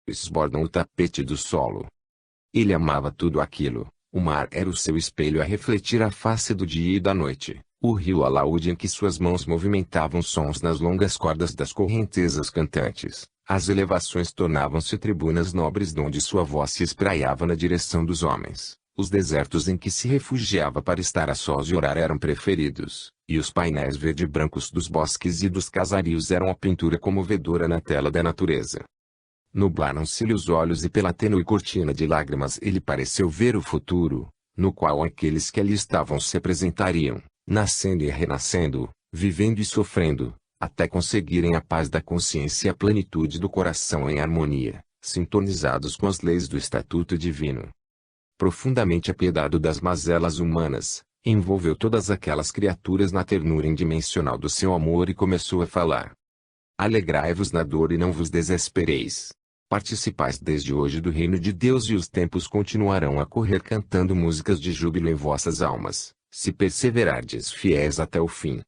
esbordam o tapete do solo. Ele amava tudo aquilo. O mar era o seu espelho a refletir a face do dia e da noite. O rio alaúde em que suas mãos movimentavam sons nas longas cordas das correntezas cantantes. As elevações tornavam-se tribunas nobres donde sua voz se espraiava na direção dos homens. Os desertos em que se refugiava para estar a sós e orar eram preferidos, e os painéis verde-brancos dos bosques e dos casarios eram a pintura comovedora na tela da natureza. Nublaram-se-lhe os olhos e pela tênue cortina de lágrimas ele pareceu ver o futuro, no qual aqueles que ali estavam se apresentariam, nascendo e renascendo, vivendo e sofrendo, até conseguirem a paz da consciência e a plenitude do coração em harmonia, sintonizados com as leis do estatuto divino. Profundamente apiedado das mazelas humanas, envolveu todas aquelas criaturas na ternura indimensional do seu amor e começou a falar. Alegrai-vos na dor e não vos desespereis. Participais desde hoje do reino de Deus e os tempos continuarão a correr cantando músicas de júbilo em vossas almas, se perseverardes fiéis até o fim.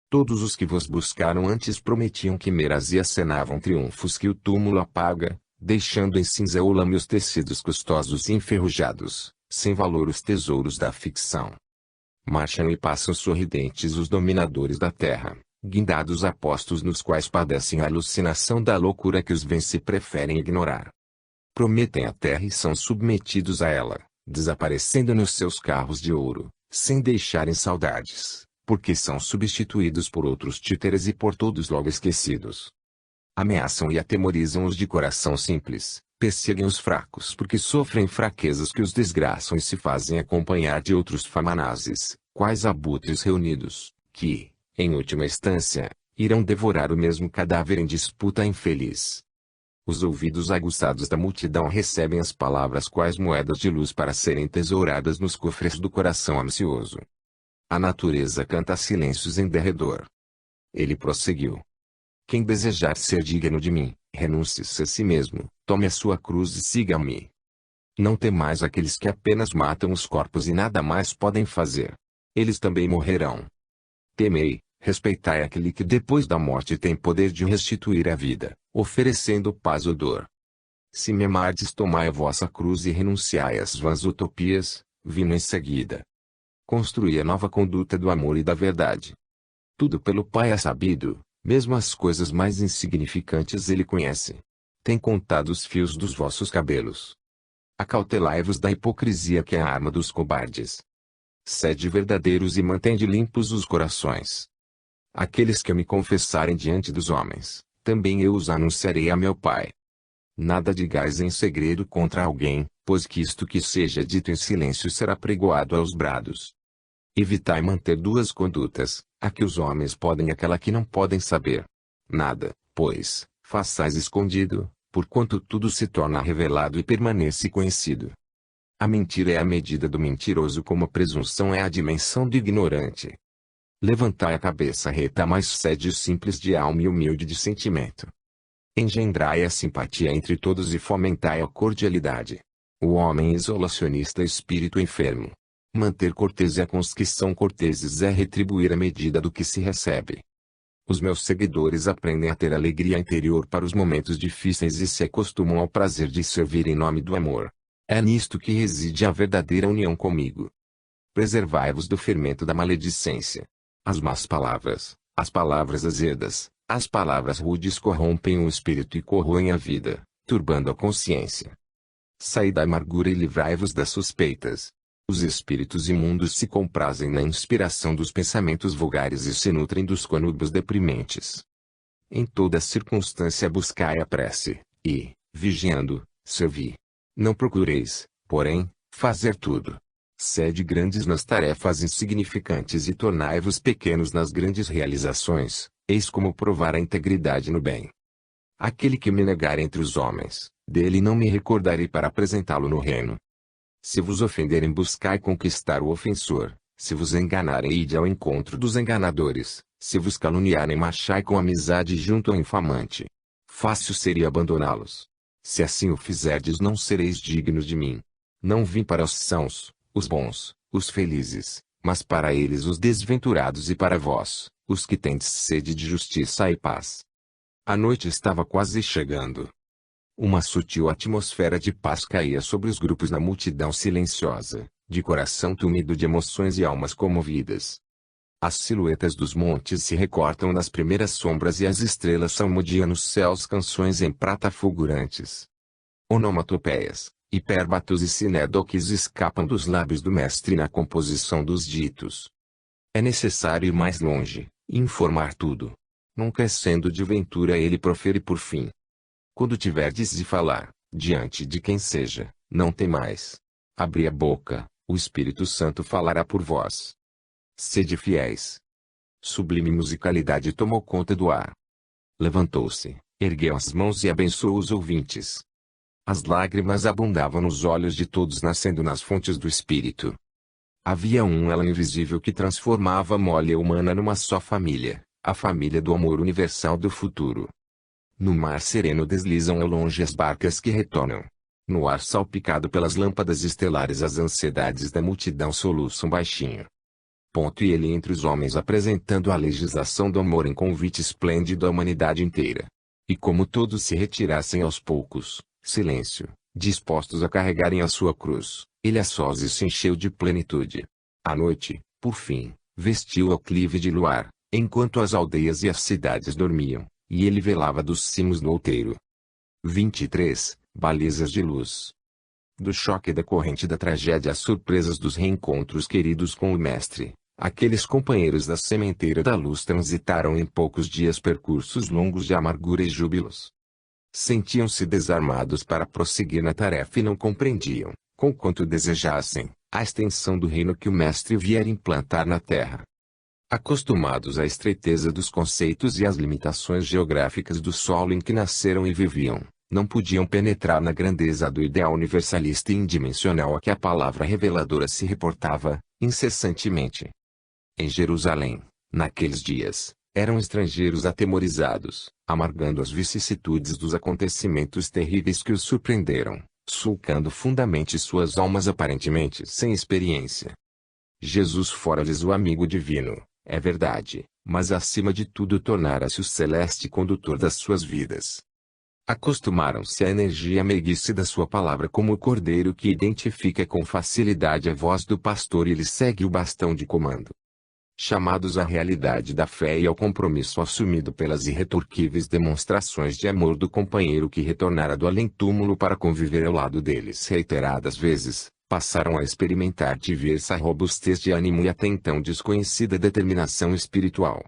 Todos os que vos buscaram antes prometiam quimeras e acenavam triunfos que o túmulo apaga, deixando em cinza ou lame os tecidos custosos e enferrujados, sem valor os tesouros da ficção. Marcham e passam sorridentes os dominadores da terra, guindados a postos nos quais padecem a alucinação da loucura que os vence e preferem ignorar. Prometem a terra e são submetidos a ela, desaparecendo nos seus carros de ouro, sem deixarem saudades, porque são substituídos por outros títeres e por todos logo esquecidos. Ameaçam e atemorizam os de coração simples, perseguem os fracos porque sofrem fraquezas que os desgraçam e se fazem acompanhar de outros famanazes, quais abutres reunidos, que, em última instância, irão devorar o mesmo cadáver em disputa infeliz. Os ouvidos aguçados da multidão recebem as palavras quais moedas de luz para serem tesouradas nos cofres do coração ambicioso. A natureza canta silêncios em derredor. Ele prosseguiu. Quem desejar ser digno de mim, renuncie-se a si mesmo, tome a sua cruz e siga-me. Não temais aqueles que apenas matam os corpos e nada mais podem fazer. Eles também morrerão. Temei, respeitai aquele que depois da morte tem poder de restituir a vida, oferecendo paz ou dor. Se me amardes, tomai a vossa cruz e renunciai às vãs utopias, vindo em seguida. Construí a nova conduta do amor e da verdade. Tudo pelo Pai é sabido, mesmo as coisas mais insignificantes ele conhece. Tem contado os fios dos vossos cabelos. Acautelai-vos da hipocrisia que é a arma dos cobardes. Sede verdadeiros e mantende limpos os corações. Aqueles que me confessarem diante dos homens, também eu os anunciarei a meu Pai. Nada digais em segredo contra alguém, pois que isto que seja dito em silêncio será pregoado aos brados. Evitai manter duas condutas, a que os homens podem e aquela que não podem saber. Nada, pois, façais escondido, porquanto tudo se torna revelado e permanece conhecido. A mentira é a medida do mentiroso como a presunção é a dimensão do ignorante. Levantai a cabeça reta mais sede simples de alma e humilde de sentimento. Engendrai a simpatia entre todos e fomentai a cordialidade. O homem isolacionista é espírito enfermo. Manter cortesia com os que são corteses é retribuir a medida do que se recebe. Os meus seguidores aprendem a ter alegria interior para os momentos difíceis e se acostumam ao prazer de servir em nome do amor. É nisto que reside a verdadeira união comigo. Preservai-vos do fermento da maledicência. As más palavras, as palavras azedas, as palavras rudes corrompem o espírito e corroem a vida, turbando a consciência. Saí da amargura e livrai-vos das suspeitas. Os espíritos imundos se comprazem na inspiração dos pensamentos vulgares e se nutrem dos conubos deprimentes. Em toda circunstância buscai a prece, e, vigiando, servi. Não procureis, porém, fazer tudo. Sede grandes nas tarefas insignificantes e tornai-vos pequenos nas grandes realizações, eis como provar a integridade no bem. Aquele que me negar entre os homens, dele não me recordarei para apresentá-lo no reino. Se vos ofenderem, buscai conquistar o ofensor. Se vos enganarem, ide ao encontro dos enganadores. Se vos caluniarem, marchai com amizade junto ao infamante. Fácil seria abandoná-los. Se assim o fizerdes, não sereis dignos de mim. Não vim para os sãos, os bons, os felizes, mas para eles os desventurados e para vós, os que tendes sede de justiça e paz. A noite estava quase chegando. Uma sutil atmosfera de paz caía sobre os grupos na multidão silenciosa, de coração túmido de emoções e almas comovidas. As silhuetas dos montes se recortam nas primeiras sombras e as estrelas salmodiam nos céus canções em prata fulgurantes. Onomatopeias, hipérbatos e sinédoques escapam dos lábios do mestre na composição dos ditos. É necessário ir mais longe, e informar tudo. Nunca sendo de ventura ele profere por fim. Quando tiverdes de falar, diante de quem seja, não temais. Abri a boca, o Espírito Santo falará por vós. Sede fiéis. Sublime musicalidade tomou conta do ar. Levantou-se, ergueu as mãos e abençoou os ouvintes. As lágrimas abundavam nos olhos de todos nascendo nas fontes do Espírito. Havia um elo invisível que transformava a mole humana numa só família, a família do amor universal do futuro. No mar sereno deslizam ao longe as barcas que retornam. No ar salpicado pelas lâmpadas estelares as ansiedades da multidão soluçam baixinho. E ele entre os homens apresentando a legislação do amor em convite esplêndido à humanidade inteira. E como todos se retirassem aos poucos, silêncio, dispostos a carregarem a sua cruz, ele a sós se encheu de plenitude. A noite, por fim, vestiu ao clive de luar, enquanto as aldeias e as cidades dormiam, e ele velava dos cimos no outeiro. 23. Balizas de luz. Do choque decorrente da tragédia às surpresas dos reencontros queridos com o mestre, aqueles companheiros da sementeira da luz transitaram em poucos dias percursos longos de amargura e júbilos. Sentiam-se desarmados para prosseguir na tarefa e não compreendiam, conquanto desejassem, a extensão do reino que o mestre viera implantar na terra. Acostumados à estreiteza dos conceitos e às limitações geográficas do solo em que nasceram e viviam, não podiam penetrar na grandeza do ideal universalista e indimensional a que a palavra reveladora se reportava, incessantemente. Em Jerusalém, naqueles dias, eram estrangeiros atemorizados, amargando as vicissitudes dos acontecimentos terríveis que os surpreenderam, sulcando fundamente suas almas aparentemente sem experiência. Jesus fora-lhes o amigo divino, é verdade, mas acima de tudo tornara-se o celeste condutor das suas vidas. Acostumaram-se à energia meiguice da sua palavra como o cordeiro que identifica com facilidade a voz do pastor e lhe segue o bastão de comando. Chamados à realidade da fé e ao compromisso assumido pelas irretorquíveis demonstrações de amor do companheiro que retornara do além-túmulo para conviver ao lado deles reiteradas vezes, passaram a experimentar diversa robustez de ânimo e até então desconhecida determinação espiritual.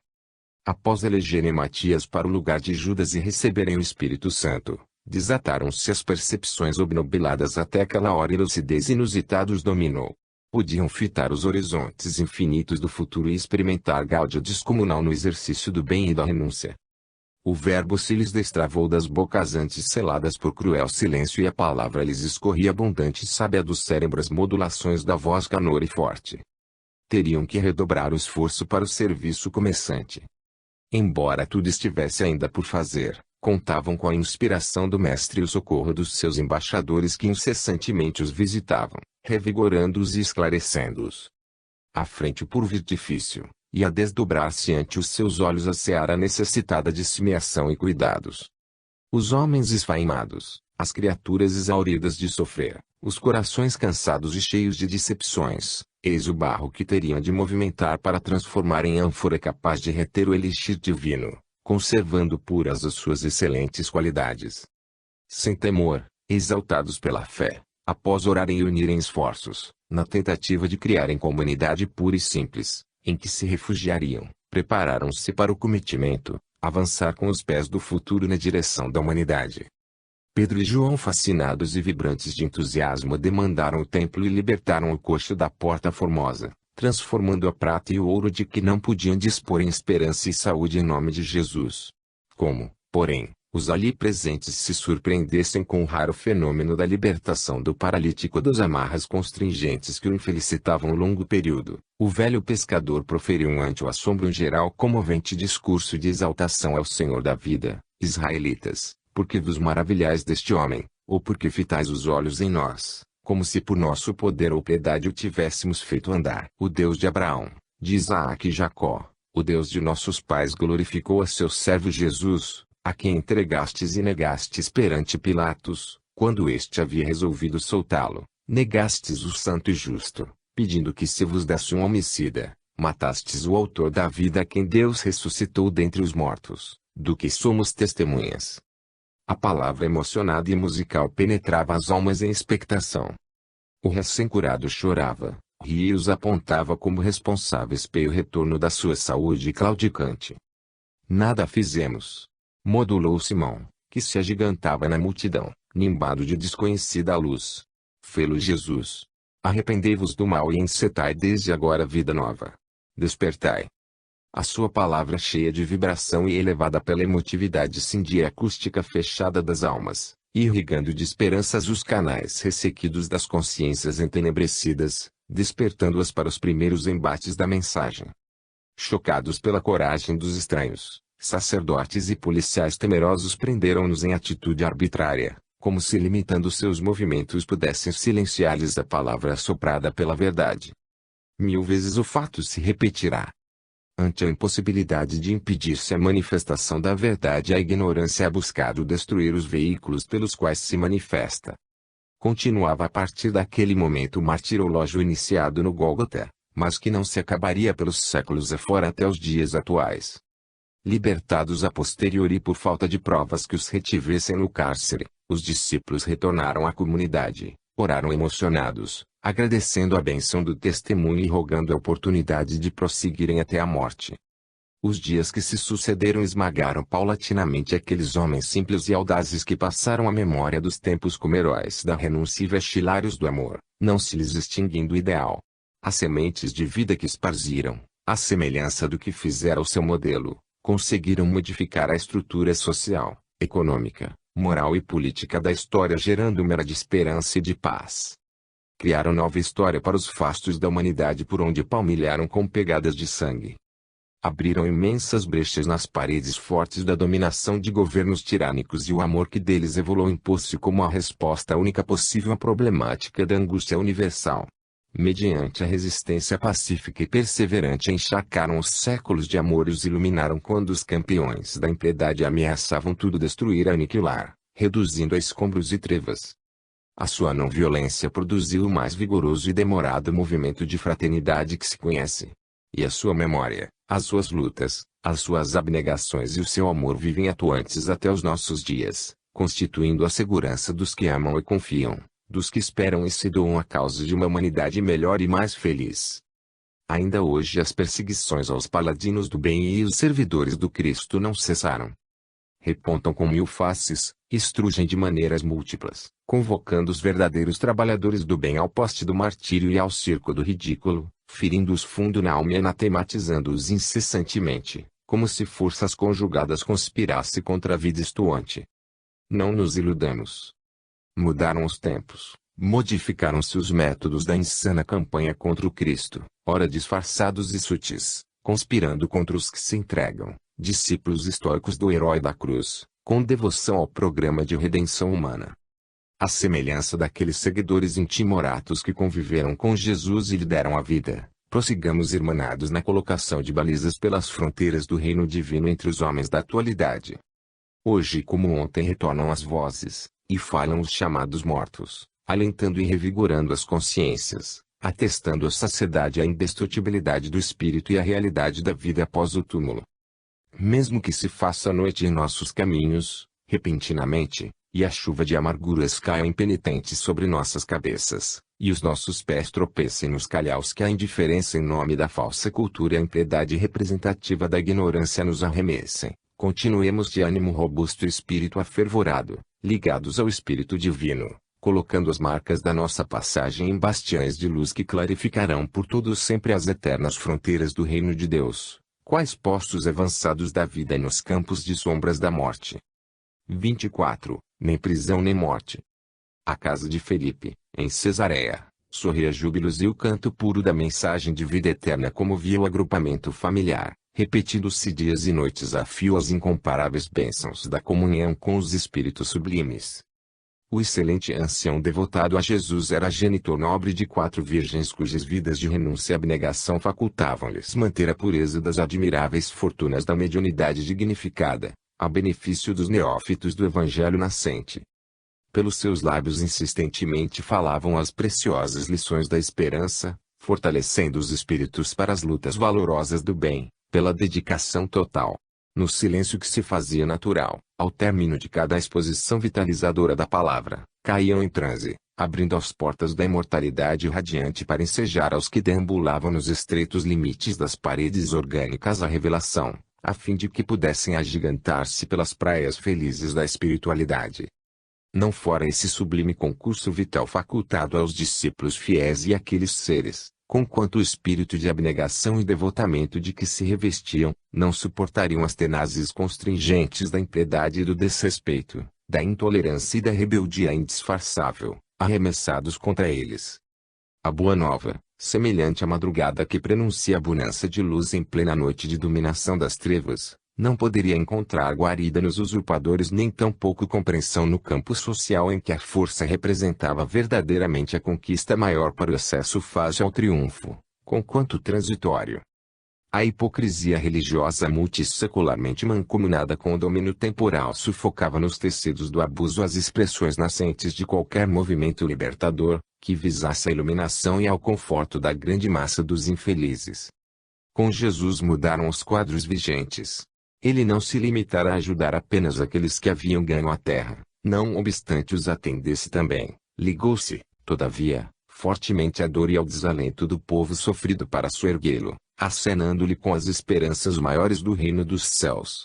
Após elegerem Matias para o lugar de Judas e receberem o Espírito Santo, desataram-se as percepções obnubiladas até aquela hora e lucidez inusitada os dominou. Podiam fitar os horizontes infinitos do futuro e experimentar gáudia descomunal no exercício do bem e da renúncia. O verbo se lhes destravou das bocas antes seladas por cruel silêncio e a palavra lhes escorria abundante e sábia dos cérebros modulações da voz canora e forte. Teriam que redobrar o esforço para o serviço começante. Embora tudo estivesse ainda por fazer, contavam com a inspiração do mestre e o socorro dos seus embaixadores que incessantemente os visitavam, revigorando-os e esclarecendo-os. À frente por vir difícil, e a desdobrar-se ante os seus olhos a seara necessitada de semeação e cuidados. Os homens esfaimados, as criaturas exauridas de sofrer, os corações cansados e cheios de decepções, eis o barro que teriam de movimentar para transformar em ânfora capaz de reter o elixir divino, conservando puras as suas excelentes qualidades. Sem temor, exaltados pela fé, após orarem e unirem esforços, na tentativa de criarem comunidade pura e simples, em que se refugiariam, prepararam-se para o cometimento, avançar com os pés do futuro na direção da humanidade. Pedro e João, fascinados e vibrantes de entusiasmo, demandaram o templo e libertaram o coxo da Porta Formosa, transformando a prata e o ouro de que não podiam dispor em esperança e saúde em nome de Jesus. Como, porém, os ali presentes se surpreendessem com o raro fenômeno da libertação do paralítico das amarras constringentes que o infelicitavam longo período, o velho pescador proferiu ante o assombro em geral comovente discurso de exaltação ao Senhor da vida: Israelitas, por que vos maravilhais deste homem, ou por que fitais os olhos em nós, como se por nosso poder ou piedade o tivéssemos feito andar? O Deus de Abraão, de Isaque e Jacó, o Deus de nossos pais glorificou a seu servo Jesus, a quem entregastes e negastes perante Pilatos, quando este havia resolvido soltá-lo, negastes o santo e justo, pedindo que se vos desse um homicida, matastes o autor da vida a quem Deus ressuscitou dentre os mortos, do que somos testemunhas. A palavra emocionada e musical penetrava as almas em expectação. O recém-curado chorava, ria e os apontava como responsáveis pelo retorno da sua saúde claudicante. Nada fizemos, modulou Simão, que se agigantava na multidão, nimbado de desconhecida luz. Fê-lo Jesus. Arrependei-vos do mal e encetai desde agora vida nova. Despertai. A sua palavra cheia de vibração e elevada pela emotividade cindia a acústica fechada das almas, irrigando de esperanças os canais ressequidos das consciências entenebrecidas, despertando-as para os primeiros embates da mensagem. Chocados pela coragem dos estranhos, sacerdotes e policiais temerosos prenderam-nos em atitude arbitrária, como se limitando seus movimentos pudessem silenciar-lhes a palavra assoprada pela verdade. 1000 vezes o fato se repetirá. Ante a impossibilidade de impedir-se a manifestação da verdade, a ignorância ha buscado destruir os veículos pelos quais se manifesta. Continuava a partir daquele momento o martirológio iniciado no Gólgota, mas que não se acabaria pelos séculos afora até os dias atuais. Libertados a posteriori por falta de provas que os retivessem no cárcere, os discípulos retornaram à comunidade, oraram emocionados, agradecendo a bênção do testemunho e rogando a oportunidade de prosseguirem até a morte. Os dias que se sucederam esmagaram paulatinamente aqueles homens simples e audazes que passaram a memória dos tempos como heróis da renúncia e vestilários do amor, não se lhes extinguindo o ideal. As sementes de vida que esparziram, à semelhança do que fizera o seu modelo, conseguiram modificar a estrutura social, econômica, moral e política da história, gerando uma era de esperança e de paz. Criaram nova história para os fastos da humanidade por onde palmilharam com pegadas de sangue. Abriram imensas brechas nas paredes fortes da dominação de governos tirânicos e o amor que deles evoluiu impôs-se como a resposta única possível à problemática da angústia universal. Mediante a resistência pacífica e perseverante encharcaram os séculos de amor e os iluminaram quando os campeões da impiedade ameaçavam tudo destruir e aniquilar, reduzindo a escombros e trevas. A sua não-violência produziu o mais vigoroso e demorado movimento de fraternidade que se conhece. E a sua memória, as suas lutas, as suas abnegações e o seu amor vivem atuantes até os nossos dias, constituindo a segurança dos que amam e confiam, dos que esperam e se doam à causa de uma humanidade melhor e mais feliz. Ainda hoje as perseguições aos paladinos do bem e os servidores do Cristo não cessaram. Repontam com 1000 faces, estrugem de maneiras múltiplas, convocando os verdadeiros trabalhadores do bem ao poste do martírio e ao circo do ridículo, ferindo-os fundo na alma e anatematizando-os incessantemente, como se forças conjugadas conspirassem contra a vida estuante. Não nos iludamos. Mudaram os tempos, modificaram-se os métodos da insana campanha contra o Cristo, ora disfarçados e sutis, conspirando contra os que se entregam, discípulos históricos do herói da cruz, com devoção ao programa de redenção humana. À semelhança daqueles seguidores intimoratos que conviveram com Jesus e lhe deram a vida, prossigamos irmanados na colocação de balizas pelas fronteiras do reino divino entre os homens da atualidade. Hoje como ontem retornam as vozes, e falam os chamados mortos, alentando e revigorando as consciências, atestando a saciedade e a indestrutibilidade do espírito e a realidade da vida após o túmulo. Mesmo que se faça noite em nossos caminhos, repentinamente, e a chuva de amarguras caia impenitente sobre nossas cabeças, e os nossos pés tropecem nos calhaus que a indiferença em nome da falsa cultura e a impiedade representativa da ignorância nos arremessem, continuemos de ânimo robusto e espírito afervorado, ligados ao Espírito Divino, colocando as marcas da nossa passagem em bastiões de luz que clarificarão por todos sempre as eternas fronteiras do reino de Deus, quais postos avançados da vida e nos campos de sombras da morte. 24. Nem prisão nem morte. A casa de Felipe, em Cesareia, sorria júbilos e o canto puro da mensagem de vida eterna comovia o agrupamento familiar, repetindo-se dias e noites a fio as incomparáveis bênçãos da comunhão com os espíritos sublimes. O excelente ancião devotado a Jesus era genitor nobre de 4 virgens cujas vidas de renúncia e abnegação facultavam-lhes manter a pureza das admiráveis fortunas da mediunidade dignificada, a benefício dos neófitos do evangelho nascente. Pelos seus lábios insistentemente falavam as preciosas lições da esperança, fortalecendo os espíritos para as lutas valorosas do bem, pela dedicação total. No silêncio que se fazia natural, ao término de cada exposição vitalizadora da palavra, caíam em transe, abrindo as portas da imortalidade radiante para ensejar aos que deambulavam nos estreitos limites das paredes orgânicas a revelação, a fim de que pudessem agigantar-se pelas praias felizes da espiritualidade. Não fora esse sublime concurso vital facultado aos discípulos fiéis e àqueles seres, conquanto o espírito de abnegação e devotamento de que se revestiam, não suportariam as tenazes constringentes da impiedade e do desrespeito, da intolerância e da rebeldia indisfarçável, arremessados contra eles. A boa nova, semelhante à madrugada que prenuncia a bonança de luz em plena noite de dominação das trevas, não poderia encontrar guarida nos usurpadores nem tampouco compreensão no campo social em que a força representava verdadeiramente a conquista maior para o acesso fácil ao triunfo, conquanto transitório. A hipocrisia religiosa multissecularmente mancomunada com o domínio temporal sufocava nos tecidos do abuso as expressões nascentes de qualquer movimento libertador, que visasse a iluminação e ao conforto da grande massa dos infelizes. Com Jesus mudaram os quadros vigentes. Ele não se limitara a ajudar apenas aqueles que haviam ganho a terra, não obstante os atendesse também, ligou-se, todavia, fortemente à dor e ao desalento do povo sofrido para soerguê-lo, acenando-lhe com as esperanças maiores do reino dos céus.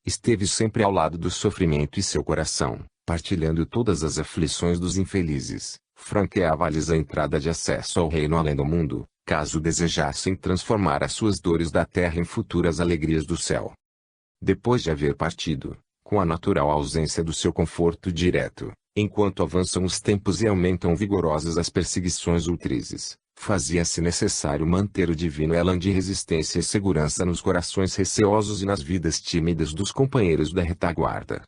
Esteve sempre ao lado do sofrimento e seu coração, partilhando todas as aflições dos infelizes, franqueava-lhes a entrada de acesso ao reino além do mundo, caso desejassem transformar as suas dores da terra em futuras alegrias do céu. Depois de haver partido, com a natural ausência do seu conforto direto, enquanto avançam os tempos e aumentam vigorosas as perseguições ultrizes, fazia-se necessário manter o divino elan de resistência e segurança nos corações receosos e nas vidas tímidas dos companheiros da retaguarda.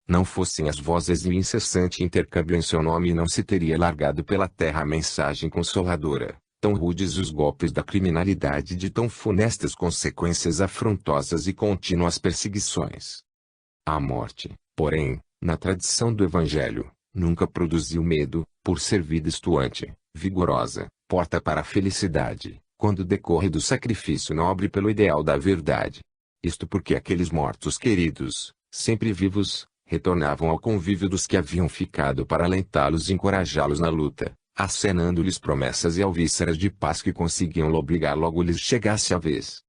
Não fossem as vozes e o incessante intercâmbio em seu nome, não se teria largado pela terra a mensagem consoladora, tão rudes os golpes da criminalidade, de tão funestas consequências afrontosas e contínuas perseguições. A morte, porém, na tradição do Evangelho, nunca produziu medo, por ser vida estuante, vigorosa, porta para a felicidade, quando decorre do sacrifício nobre pelo ideal da verdade. Isto porque aqueles mortos queridos, sempre vivos, retornavam ao convívio dos que haviam ficado para alentá-los e encorajá-los na luta, acenando-lhes promessas e alvíceras de paz que conseguiam lobrigar logo lhes chegasse a vez.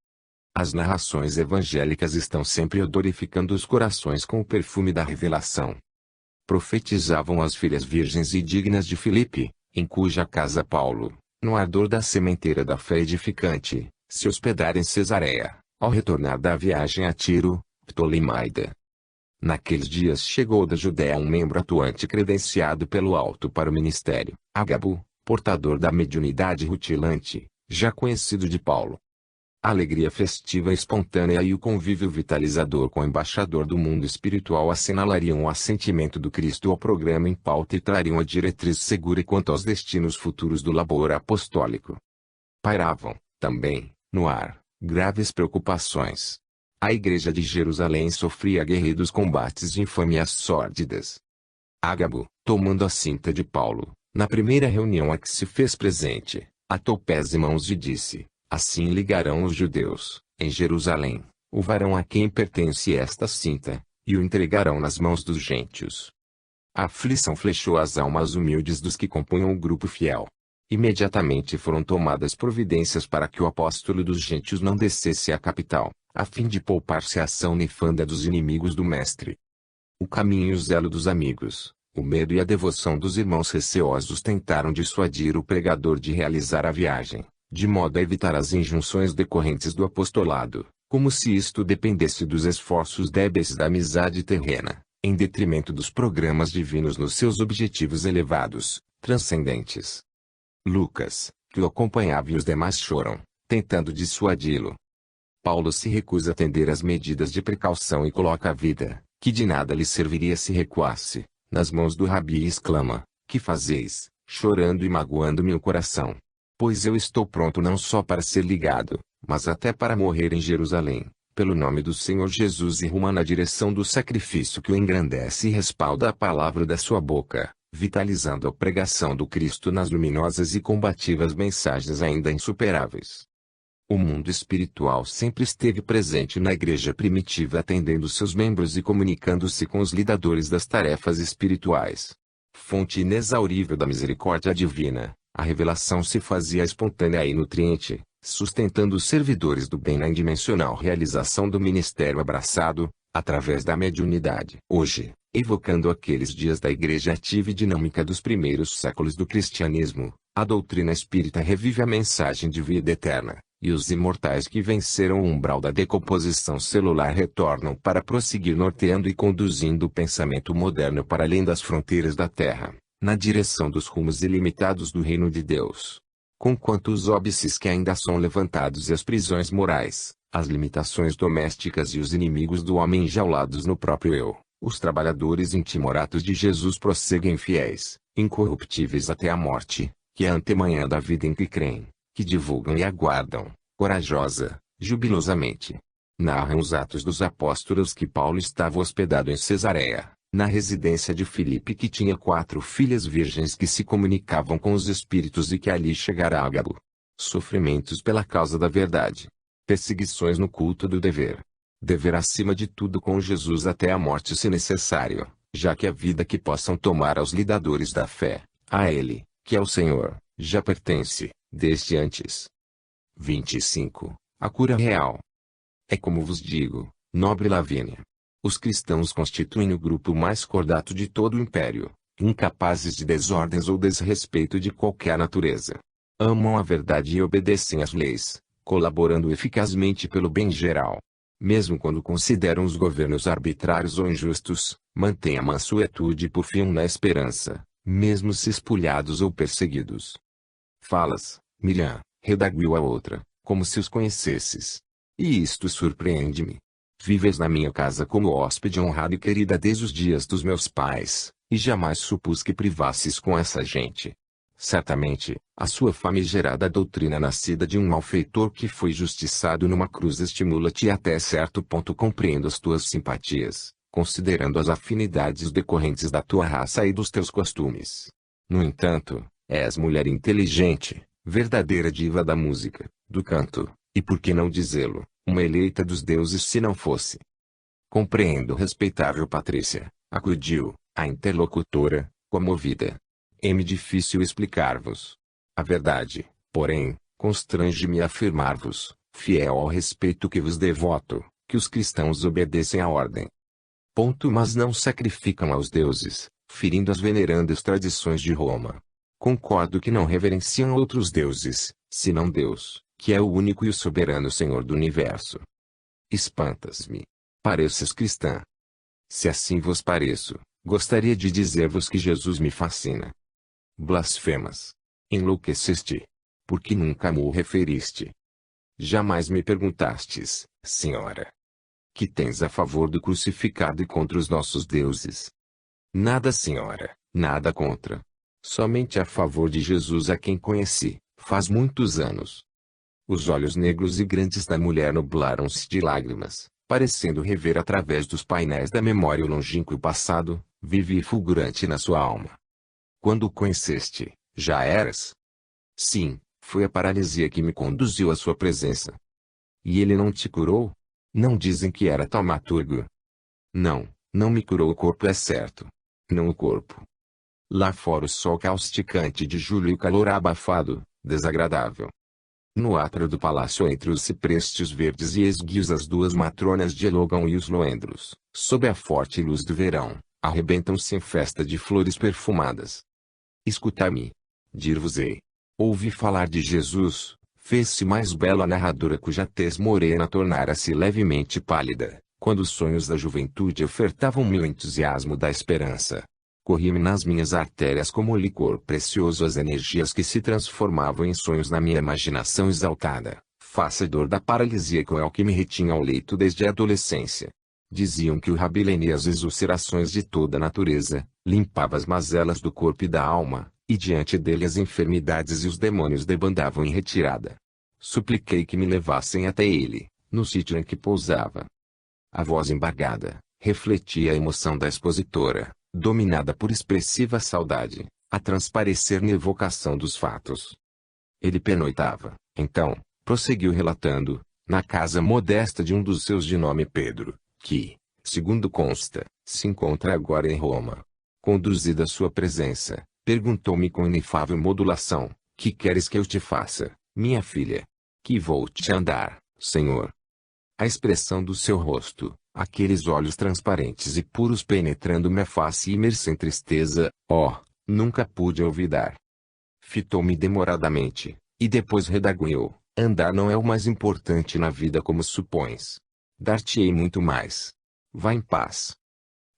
As narrações evangélicas estão sempre odorificando os corações com o perfume da revelação. Profetizavam as filhas virgens e dignas de Filipe, em cuja casa Paulo, no ardor da sementeira da fé edificante, se hospedara em Cesareia, ao retornar da viagem a Tiro, Ptolemaida. Naqueles dias chegou da Judéia um membro atuante credenciado pelo alto para o ministério, Ágabo, portador da mediunidade rutilante, já conhecido de Paulo. A alegria festiva e espontânea e o convívio vitalizador com o embaixador do mundo espiritual assinalariam o assentimento do Cristo ao programa em pauta e trariam a diretriz segura quanto aos destinos futuros do labor apostólico. Pairavam, também, no ar, graves preocupações. A igreja de Jerusalém sofria aguerridos combates de infâmias sórdidas. Ágabo, tomando a cinta de Paulo, na primeira reunião a que se fez presente, atou pés e mãos e disse: assim ligarão os judeus, em Jerusalém, o varão a quem pertence esta cinta, e o entregarão nas mãos dos gentios. A aflição flechou as almas humildes dos que compunham o grupo fiel. Imediatamente foram tomadas providências para que o apóstolo dos gentios não descesse à capital, a fim de poupar-se a ação nefanda dos inimigos do mestre. O caminho e o zelo dos amigos, o medo e a devoção dos irmãos receosos tentaram dissuadir o pregador de realizar a viagem, de modo a evitar as injunções decorrentes do apostolado, como se isto dependesse dos esforços débeis da amizade terrena, em detrimento dos programas divinos nos seus objetivos elevados, transcendentes. Lucas, que o acompanhava, e os demais choram, tentando dissuadi-lo. Paulo se recusa a atender às medidas de precaução e coloca a vida, que de nada lhe serviria se recuasse, nas mãos do rabi e exclama: que fazeis, chorando e magoando-me o coração? Pois eu estou pronto não só para ser ligado, mas até para morrer em Jerusalém, pelo nome do Senhor Jesus, e ruma na direção do sacrifício que o engrandece e respalda a palavra da sua boca, vitalizando a pregação do Cristo nas luminosas e combativas mensagens ainda insuperáveis. O mundo espiritual sempre esteve presente na igreja primitiva, atendendo seus membros e comunicando-se com os lidadores das tarefas espirituais. Fonte inexaurível da misericórdia divina, a revelação se fazia espontânea e nutriente, sustentando os servidores do bem na indimensional realização do ministério abraçado, através da mediunidade. Hoje, evocando aqueles dias da igreja ativa e dinâmica dos primeiros séculos do cristianismo, a doutrina espírita revive a mensagem de vida eterna, e os imortais que venceram o umbral da decomposição celular retornam para prosseguir norteando e conduzindo o pensamento moderno para além das fronteiras da Terra, na direção dos rumos ilimitados do reino de Deus. Conquanto os óbices que ainda são levantados e as prisões morais, as limitações domésticas e os inimigos do homem enjaulados no próprio eu, os trabalhadores intimoratos de Jesus prosseguem fiéis, incorruptíveis até a morte, que é a antemanhã da vida em que creem, que divulgam e aguardam, corajosa, jubilosamente. Narram os Atos dos Apóstolos que Paulo estava hospedado em Cesareia, na residência de Filipe, que tinha 4 filhas virgens que se comunicavam com os espíritos e que ali chegara Ágabo. Sofrimentos pela causa da verdade. Perseguições no culto do dever. Dever acima de tudo com Jesus até a morte se necessário, já que a vida que possam tomar aos lidadores da fé, a Ele, que é o Senhor, já pertence, desde antes. 25. A cura real. É como vos digo, nobre Lavínia. Os cristãos constituem o grupo mais cordato de todo o império, incapazes de desordens ou desrespeito de qualquer natureza. Amam a verdade e obedecem às leis, colaborando eficazmente pelo bem geral. Mesmo quando consideram os governos arbitrários ou injustos, mantêm a mansuetude e porfiam na esperança, mesmo se espulhados ou perseguidos. Falas, Miriam, redarguiu a outra, como se os conhecesses. E isto surpreende-me. Vives na minha casa como hóspede honrado e querida desde os dias dos meus pais, e jamais supus que privasses com essa gente. Certamente, a sua famigerada doutrina nascida de um malfeitor que foi justiçado numa cruz estimula-te e até certo ponto compreendo as tuas simpatias, considerando as afinidades decorrentes da tua raça e dos teus costumes. No entanto, és mulher inteligente, verdadeira diva da música, do canto, e por que não dizê-lo, uma eleita dos deuses se não fosse. Compreendo, respeitável Patrícia, acudiu a interlocutora, comovida. É-me difícil explicar-vos. A verdade, porém, constrange-me a afirmar-vos, fiel ao respeito que vos devoto, que os cristãos obedecem à ordem. Mas não sacrificam aos deuses, ferindo as venerandas tradições de Roma. Concordo que não reverenciam outros deuses, senão Deus, que é o único e o soberano Senhor do universo. Espantas-me. Pareces cristã. Se assim vos pareço, gostaria de dizer-vos que Jesus me fascina. Blasfemas. Enlouqueceste. Porque nunca me o referiste. Jamais me perguntastes, senhora. Que tens a favor do crucificado e contra os nossos deuses? Nada, senhora, nada contra. Somente a favor de Jesus, a quem conheci, faz muitos anos. Os olhos negros e grandes da mulher nublaram-se de lágrimas, parecendo rever através dos painéis da memória o longínquo passado, vivo e fulgurante na sua alma. Quando o conheceste, já eras? Sim, foi a paralisia que me conduziu à sua presença. E ele não te curou? Não dizem que era taumaturgo. Não, não me curou o corpo, é certo. Não o corpo. Lá fora o sol causticante de julho e o calor abafado, desagradável. No átrio do palácio, entre os ciprestes verdes e esguios, as duas matronas dialogam e os loendros, sob a forte luz do verão, arrebentam-se em festa de flores perfumadas. Escutai-me. Dir-vos-ei. Ouvi falar de Jesus, fez-se mais bela a narradora cuja tez morena tornara-se levemente pálida, quando os sonhos da juventude ofertavam-me o entusiasmo da esperança. Corria-me nas minhas artérias como licor precioso as energias que se transformavam em sonhos na minha imaginação exaltada, fazedor da paralisia cruel que me retinha ao leito desde a adolescência. Diziam que o Rabi lenia as exulcerações de toda a natureza, limpava as mazelas do corpo e da alma, e diante dele as enfermidades e os demônios debandavam em retirada. Supliquei que me levassem até ele, no sítio em que pousava. A voz embargada refletia a emoção da expositora, dominada por expressiva saudade, a transparecer na evocação dos fatos. Ele pernoitava, então, prosseguiu relatando, na casa modesta de um dos seus de nome Pedro, que, segundo consta, se encontra agora em Roma. Conduzida à sua presença, perguntou-me com inefável modulação: que queres que eu te faça, minha filha? Que vou te andar, Senhor? A expressão do seu rosto, aqueles olhos transparentes e puros penetrando minha face imersa em tristeza, nunca pude olvidar. Fitou-me demoradamente, e depois redarguiu: andar não é o mais importante na vida como supões. Dar-te-ei muito mais. Vá em paz.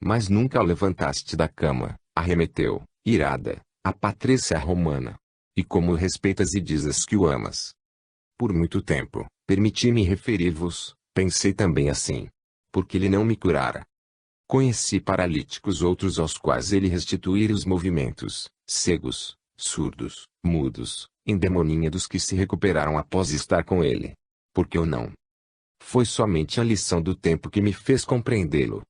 Mas nunca levantaste da cama, arremeteu, irada, a Patrícia romana. E como o respeitas e dizes que o amas? Por muito tempo, permiti-me referir-vos, pensei também assim. Porque ele não me curara. Conheci paralíticos outros aos quais ele restituíra os movimentos, cegos, surdos, mudos, endemoniados que se recuperaram após estar com ele. Porque eu não? Foi somente a lição do tempo que me fez compreendê-lo.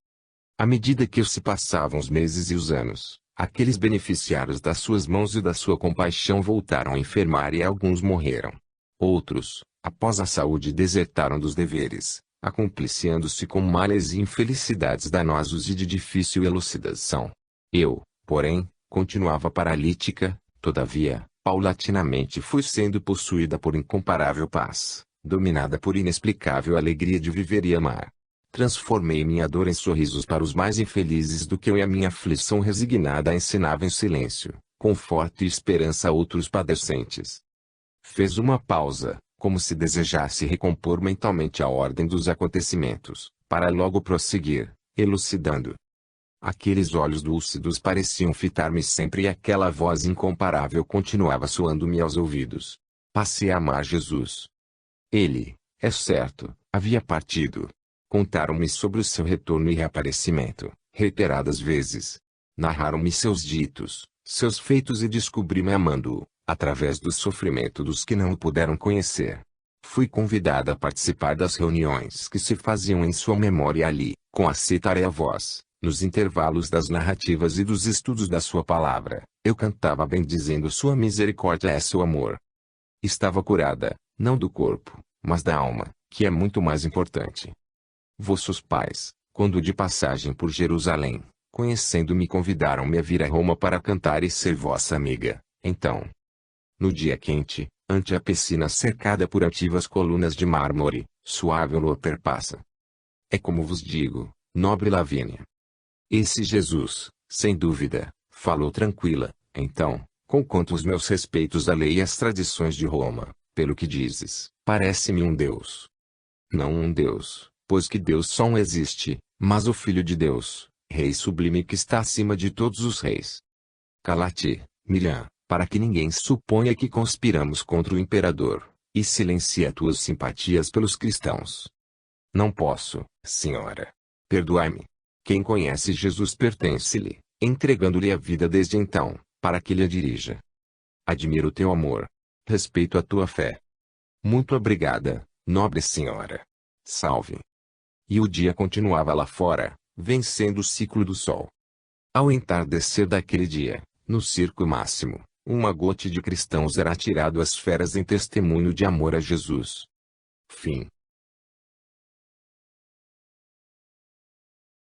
À medida que se passavam os meses e os anos, aqueles beneficiários das suas mãos e da sua compaixão voltaram a enfermar e alguns morreram. Outros, após a saúde, desertaram dos deveres, acompliciando-se com males e infelicidades danosos e de difícil elucidação. Eu, porém, continuava paralítica, todavia, paulatinamente fui sendo possuída por incomparável paz, dominada por inexplicável alegria de viver e amar. Transformei minha dor em sorrisos para os mais infelizes do que eu e a minha aflição resignada ensinava em silêncio, conforto e esperança a outros padecentes. Fez uma pausa, como se desejasse recompor mentalmente a ordem dos acontecimentos, para logo prosseguir, elucidando. Aqueles olhos lúcidos pareciam fitar-me sempre e aquela voz incomparável continuava soando-me aos ouvidos. Passei a amar Jesus. Ele, é certo, havia partido. Contaram-me sobre o seu retorno e reaparecimento, reiteradas vezes. Narraram-me seus ditos, seus feitos e descobri-me amando-o, através do sofrimento dos que não o puderam conhecer. Fui convidada a participar das reuniões que se faziam em sua memória ali, com a cítara e a voz, nos intervalos das narrativas e dos estudos da sua palavra, eu cantava bendizendo sua misericórdia e seu amor. Estava curada, não do corpo, mas da alma, que é muito mais importante. Vossos pais, quando de passagem por Jerusalém, conhecendo-me, convidaram-me a vir a Roma para cantar e ser vossa amiga. Então, no dia quente, ante a piscina cercada por altivas colunas de mármore, suave olor perpassa. É como vos digo, nobre Lavínia. Esse Jesus, sem dúvida, falou tranquila, então, conquanto os meus respeitos à lei e às tradições de Roma, pelo que dizes, parece-me um Deus. Não um Deus, pois que Deus só um existe, mas o Filho de Deus, Rei sublime que está acima de todos os reis. Cala-te, Miriam, para que ninguém suponha que conspiramos contra o imperador, e silencia tuas simpatias pelos cristãos. Não posso, senhora. Perdoai-me. Quem conhece Jesus pertence-lhe, entregando-lhe a vida desde então, para que lhe a dirija. Admiro teu amor. Respeito a tua fé. Muito obrigada, nobre senhora. Salve. E o dia continuava lá fora, vencendo o ciclo do sol. Ao entardecer daquele dia, no circo máximo, um agote de cristãos era atirado às feras em testemunho de amor a Jesus. Fim.